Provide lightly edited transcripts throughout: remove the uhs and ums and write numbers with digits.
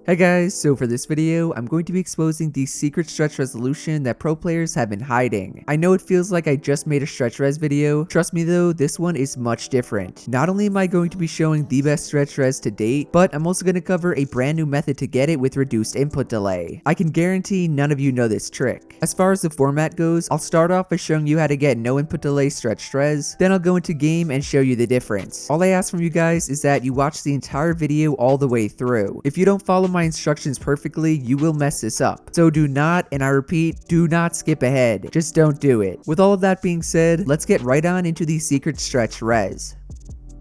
Hey guys, so for this video, I'm going to be exposing the secret stretch resolution that pro players have been hiding. I know it feels like I just made a stretch res video. Trust me though, this one is much different. Not only am I going to be showing the best stretch res to date, but I'm also going to cover a brand new method to get it with reduced input delay. I can guarantee none of you know this trick. As far as the format goes, I'll start off by showing you how to get no input delay stretch res, then I'll go into game and show you the difference. All I ask from you guys is that you watch the entire video all the way through. If you don't follow my instructions perfectly, you will mess this up. So do not, and I repeat, do not skip ahead. Just don't do it. With all of that being said, let's get right on into the secret stretch res.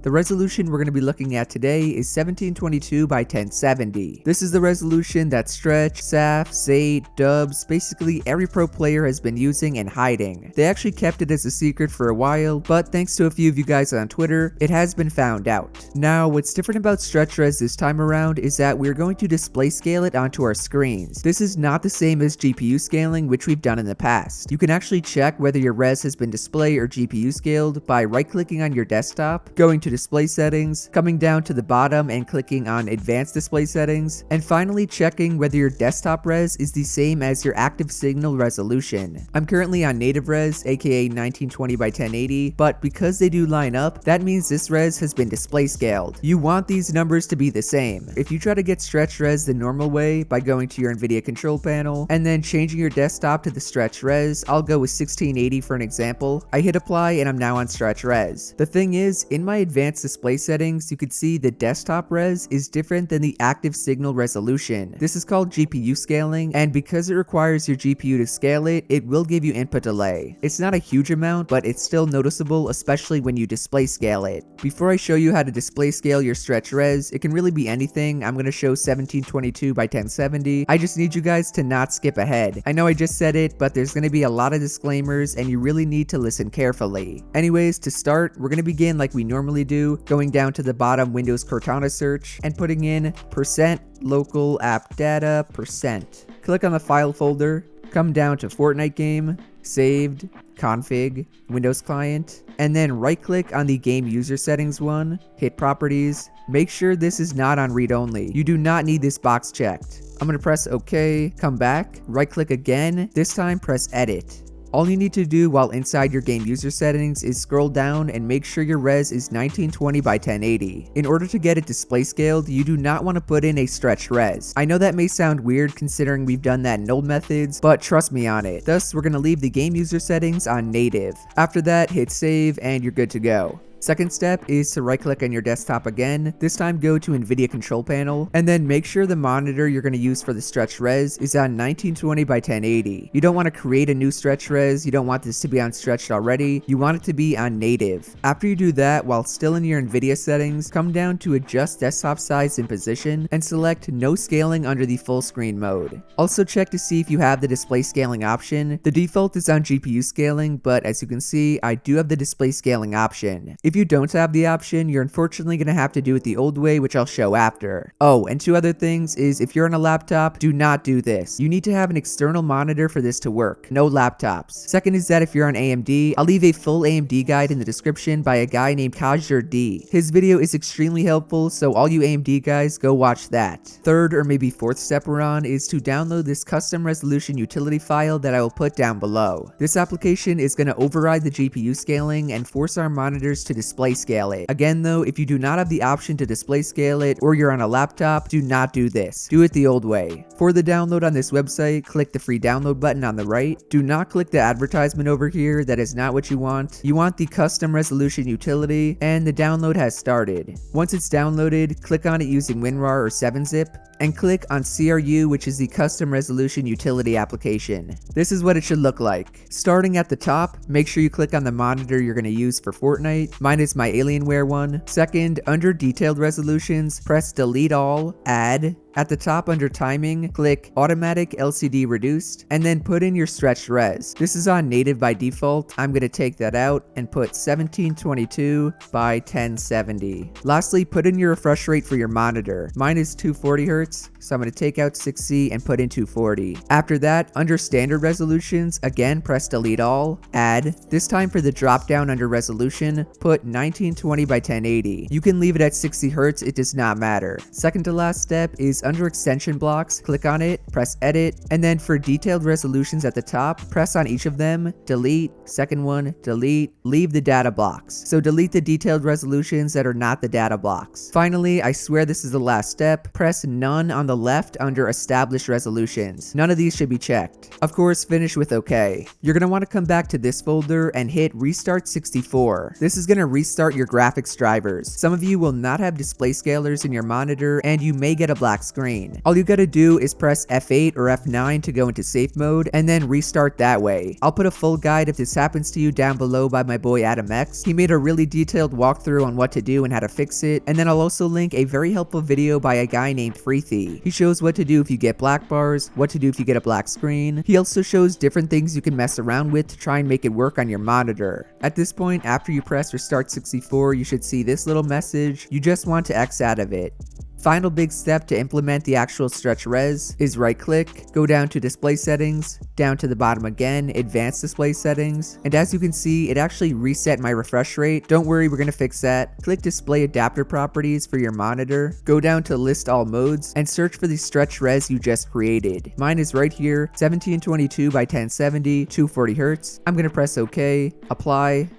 The resolution we're going to be looking at today is 1722 by 1070. This is the resolution that Stretch, Saf, Zayt, Dubs, basically every pro player has been using and hiding. They actually kept it as a secret for a while, but thanks to a few of you guys on Twitter, it has been found out. Now, what's different about stretch res this time around is that we're going to display scale it onto our screens. This is not the same as GPU scaling, which we've done in the past. You can actually check whether your res has been display or GPU scaled by right-clicking on your desktop, going to display settings, coming down to the bottom and clicking on advanced display settings, and finally checking whether your desktop res is the same as your active signal resolution. I'm currently on native res, aka 1920 by 1080, but because they do line up, that means this res has been display scaled. You want these numbers to be the same. If you try to get stretch res the normal way by going to your Nvidia control panel and then changing your desktop to the stretch res, I'll go with 1680 for an example. I hit apply and I'm now on stretch res. The thing is, in my advanced display settings, you could see the desktop res is different than the active signal resolution. This is called GPU scaling, and because it requires your GPU to scale it, it will give you input delay. It's not a huge amount, but it's still noticeable, especially when you display scale it. Before I show you how to display scale your stretch res, it can really be anything. I'm going to show 1722 by 1070. I just need you guys to not skip ahead. I know I just said it, but there's going to be a lot of disclaimers and you really need to listen carefully. Anyways, to start, we're going to begin like we normally do, going down to the bottom Windows Cortana search and putting in %local app data %. Click on the file folder, come down to Fortnite game, saved, config, Windows client, and then right click on the game user settings one, hit properties. Make sure this is not on read only. You do not need this box checked. I'm going to press OK, come back, right click again, this time press edit. All you need to do while inside your game user settings is scroll down and make sure your res is 1920 by 1080. In order to get it display scaled, you do not want to put in a stretch res. I know that may sound weird considering we've done that in old methods, but trust me on it. Thus, we're going to leave the game user settings on native. After that, hit save and you're good to go. Second step is to right click on your desktop again, this time go to Nvidia control panel, and then make sure the monitor you're going to use for the stretch res is on 1920 by 1080. You don't want to create a new stretch res, you don't want this to be on stretched already, you want it to be on native. After you do that, while still in your Nvidia settings, come down to adjust desktop size and position, and select no scaling under the full screen mode. Also check to see if you have the display scaling option. The default is on GPU scaling, but as you can see, I do have the display scaling option. If you don't have the option, you're unfortunately going to have to do it the old way, which I'll show after. Oh, and two other things is if you're on a laptop, do not do this. You need to have an external monitor for this to work. No laptops. Second is that if you're on AMD, I'll leave a full AMD guide in the description by a guy named Kajur D. His video is extremely helpful, so all you AMD guys, go watch that. Third or maybe fourth step we're on is to download this custom resolution utility file that I will put down below. This application is going to override the GPU scaling and force our monitors to display scale it. Again though, if you do not have the option to display scale it or you're on a laptop, do not do this. Do it the old way. For the download on this website, click the free download button on the right. Do not click the advertisement over here, that is not what you want. You want the custom resolution utility, and the download has started. Once it's downloaded, click on it using WinRAR or 7-zip, and click on CRU, which is the custom resolution utility application. This is what it should look like. Starting at the top, make sure you click on the monitor you're going to use for Fortnite. Mine is my Alienware one. Second, under detailed resolutions, press delete all, add. At the top under timing, click automatic LCD reduced, and then put in your stretched res. This is on native by default. I'm going to take that out and put 1722 by 1070. Lastly, put in your refresh rate for your monitor. Mine is 240 Hz, so I'm going to take out 6C and put in 240. After that, under standard resolutions, again press delete all, add. This time for the drop down under resolution, put 1920 by 1080. You can leave it at 60 Hz, it does not matter. Second to last step is under extension blocks, click on it, press edit, and then for detailed resolutions at the top, press on each of them, delete, second one, delete, leave the data blocks. So delete the detailed resolutions that are not the data blocks. Finally, I swear this is the last step, press none on the left under established resolutions. None of these should be checked. Of course, finish with OK. You're going to want to come back to this folder and hit restart 64. This is going to restart your graphics drivers. Some of you will not have display scalers in your monitor and you may get a black screen. All you got to do is press F8 or F9 to go into safe mode and then restart that way. I'll put a full guide if this happens to you down below by my boy Adamx. He made a really detailed walkthrough on what to do and how to fix it, and then I'll also link a very helpful video by a guy named FaZe. He shows what to do if you get black bars, what to do if you get a black screen. He also shows different things you can mess around with to try and make it work on your monitor. At this point, after you press restart 64, you should see this little message. You just want to X out of it. Final big step to implement the actual stretch res is right click, go down to display settings, down to the bottom again, advanced display settings, and as you can see, it actually reset my refresh rate. Don't worry, we're gonna fix that. Click display adapter properties for your monitor, go down to list all modes, and search for the stretch res you just created. Mine is right here, 1722 by 1070, 240 Hz. I'm gonna press OK, apply,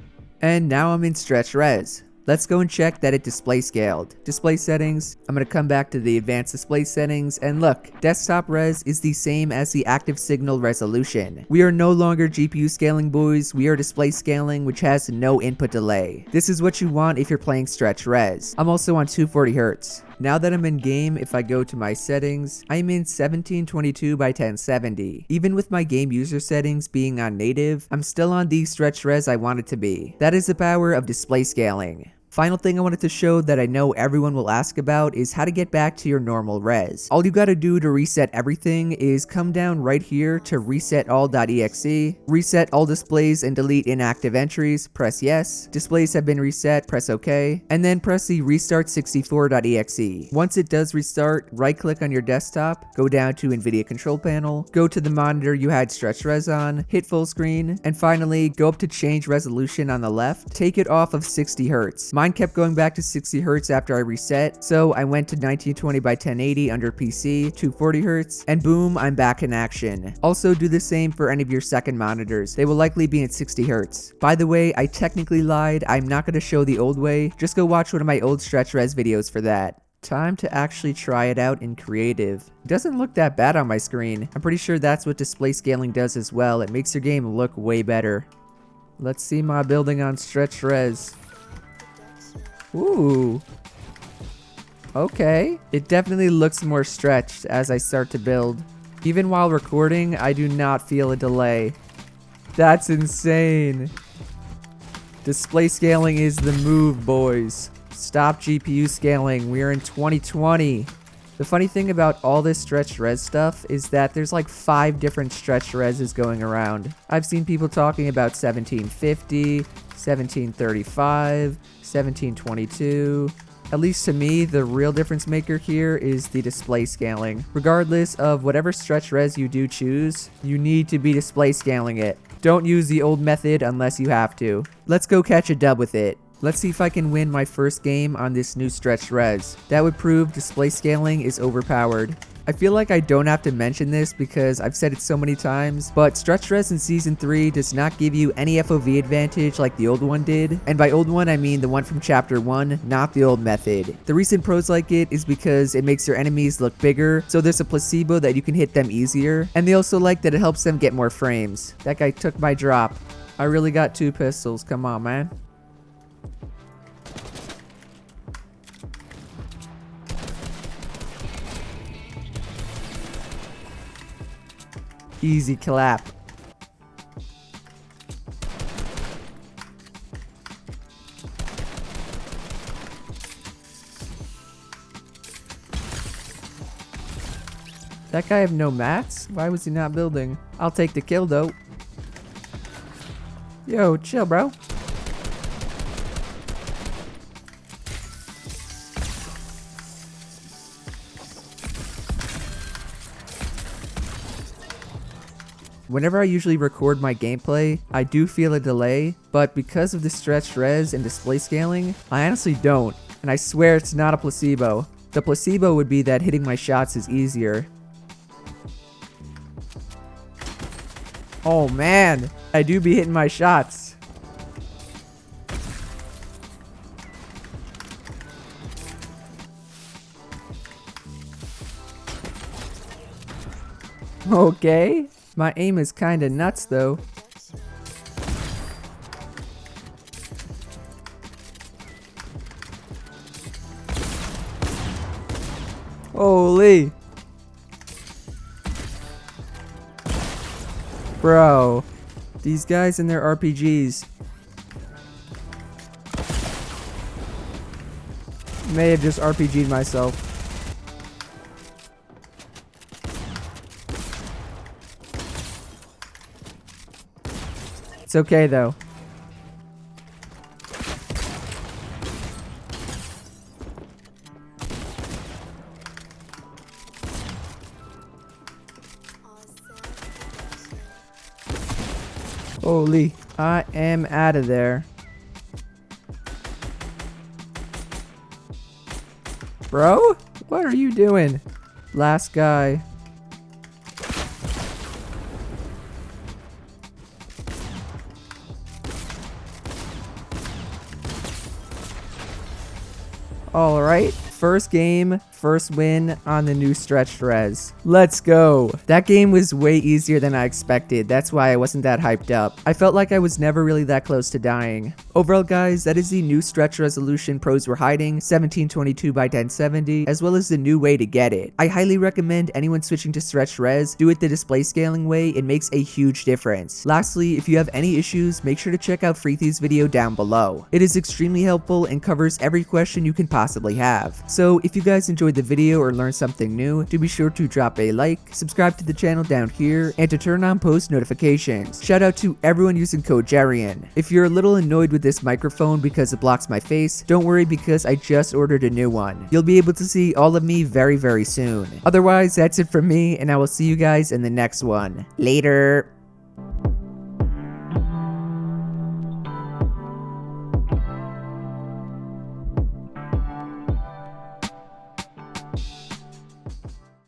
and now I'm in stretch res. Let's go and check that it display scaled. Display settings, I'm going to come back to the advanced display settings and look, desktop res is the same as the active signal resolution. We are no longer GPU scaling boys, we are display scaling which has no input delay. This is what you want if you're playing stretch res. I'm also on 240 Hz. Now that I'm in game, if I go to my settings, I'm in 1722 by 1070. Even with my game user settings being on native, I'm still on the stretch res I want it to be. That is the power of display scaling. Final thing I wanted to show that I know everyone will ask about is how to get back to your normal res. All you gotta do to reset everything is come down right here to reset all.exe, reset all displays and delete inactive entries, press yes. Displays have been reset, press OK, and then press the restart 64.exe. Once it does restart, right click on your desktop, go down to Nvidia control panel, go to the monitor you had stretch res on, hit full screen, and finally go up to change resolution on the left, take it off of 60 Hz. Mine kept going back to 60 Hz after I reset, so I went to 1920 by 1080 under PC, 240 Hz, and boom, I'm back in action. Also do the same for any of your second monitors. They will likely be at 60 Hz. By the way, I technically lied. I'm not going to show the old way. Just go watch one of my old stretch res videos for that. Time to actually try it out in creative. It doesn't look that bad on my screen. I'm pretty sure that's what display scaling does as well. It makes your game look way better. Let's see my building on stretch res. Ooh. Okay. It definitely looks more stretched as I start to build. Even while recording, I do not feel a delay. That's insane. Display scaling is the move, boys. Stop GPU scaling. We're in 2020. The funny thing about all this stretch res stuff is that there's like 5 different stretch reses going around. I've seen people talking about 1750, 1735, 1722. At least to me, the real difference maker here is the display scaling. Regardless of whatever stretch res you do choose, you need to be display scaling it. Don't use the old method unless you have to. Let's go catch a dub with it. Let's see if I can win my first game on this new stretch res. That would prove display scaling is overpowered. I feel like I don't have to mention this because I've said it so many times, but stretch res in season 3 does not give you any FOV advantage like the old one did. And by old one, I mean the one from chapter 1, not the old method. The reason pros like it is because it makes your enemies look bigger, so there's a placebo that you can hit them easier. And they also like that it helps them get more frames. That guy took my drop. I really got 2 pistols, come on, man. Easy clap. That guy have no mats? Why was he not building? I'll take the kill though. Yo, chill, bro. Whenever I usually record my gameplay, I do feel a delay, but because of the stretched res and display scaling, I honestly don't, and I swear it's not a placebo. The placebo would be that hitting my shots is easier. Oh man, I do be hitting my shots. Okay, my aim is kinda nuts though. Holy. Bro, these guys and their RPGs may have just RPG'd myself. It's okay though. Holy, I am out of there. Bro, what are you doing? Last guy. Alright, first game, first win on the new stretched res. Let's go. That game was way easier than I expected. That's why I wasn't that hyped up. I felt like I was never really that close to dying. Overall guys, that is the new stretch resolution pros were hiding, 1722 by 1070, as well as the new way to get it. I highly recommend anyone switching to stretched res, do it the display scaling way. It makes a huge difference. Lastly, if you have any issues, make sure to check out FaZe's video down below. It is extremely helpful and covers every question you can possibly have. So if you guys enjoyed the video or learned something new, do be sure to drop a like, subscribe to the channel down here, and to turn on post notifications. Shout out to everyone using code itsJerian. If you're a little annoyed with this microphone because it blocks my face, don't worry because I just ordered a new one. You'll be able to see all of me very soon. Otherwise, that's it from me, and I will see you guys in the next one. Later.